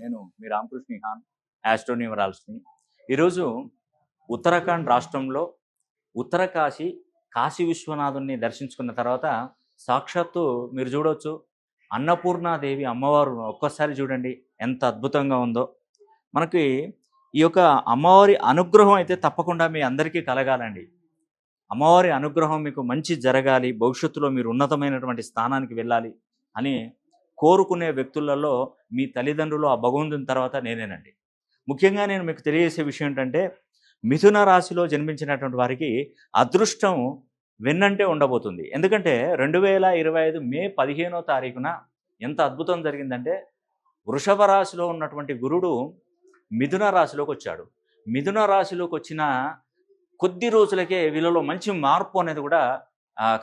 నేను మీ రామకృష్ణ నిహాన్, ఆస్ట్రోన్యూమరాలజీని. ఈరోజు ఉత్తరాఖండ్ రాష్ట్రంలో ఉత్తరకాశీ కాశీ విశ్వనాథుని దర్శించుకున్న తర్వాత సాక్షాత్తు మీరు చూడవచ్చు అన్నపూర్ణాదేవి అమ్మవారు ఒక్కసారి చూడండి ఎంత అద్భుతంగా ఉందో. మనకి ఈ యొక్క అమ్మవారి అనుగ్రహం అయితే తప్పకుండా మీ అందరికీ కలగాలండి. అమ్మవారి అనుగ్రహం మీకు మంచి జరగాలి, భవిష్యత్తులో మీరు ఉన్నతమైనటువంటి స్థానానికి వెళ్ళాలి అని కోరుకునే వ్యక్తులలో మీ తల్లిదండ్రులు ఆ భగవంతుని తర్వాత నేనేనండి. ముఖ్యంగా నేను మీకు తెలియజేసే విషయం ఏంటంటే, మిథున రాశిలో జన్మించినటువంటి వారికి అదృష్టం వెన్నంటే ఉండబోతుంది. ఎందుకంటే 2025 మే 15వ తారీఖున ఎంత అద్భుతం జరిగిందంటే, వృషభ రాశిలో ఉన్నటువంటి గురుడు మిథున రాశిలోకి వచ్చాడు. మిథున రాశిలోకి వచ్చిన కొద్ది రోజులకే వీళ్ళలో మంచి మార్పు అనేది కూడా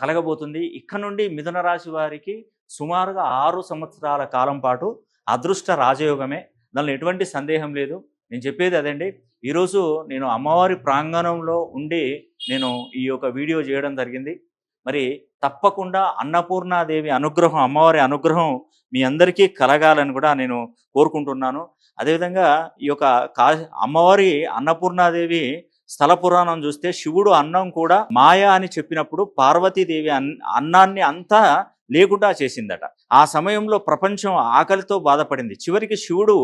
కలగబోతుంది. ఇక్కడ నుండి మిథున రాశి వారికి సుమారుగా 6 సంవత్సరాల కాలం పాటు అదృష్ట రాజయోగమే, దానిలో ఎటువంటి సందేహం లేదు. నేను చెప్పేది అదండి. ఈరోజు నేను అమ్మవారి ప్రాంగణంలో ఉండి నేను ఈ యొక్క వీడియో చేయడం జరిగింది. మరి తప్పకుండా అన్నపూర్ణాదేవి అనుగ్రహం, అమ్మవారి అనుగ్రహం మీ అందరికీ కలగాలని కూడా నేను కోరుకుంటున్నాను. అదేవిధంగా ఈ యొక్క అమ్మవారి అన్నపూర్ణాదేవి స్థల పురాణం చూస్తే శివుడు అన్నం కూడా మాయ అని చెప్పినప్పుడు పార్వతీదేవి అన్నాన్ని అంతా లేకుండా చేసిందట. ఆ సమయంలో ప్రపంచం ఆకలితో బాధపడింది. చివరికి శివుడు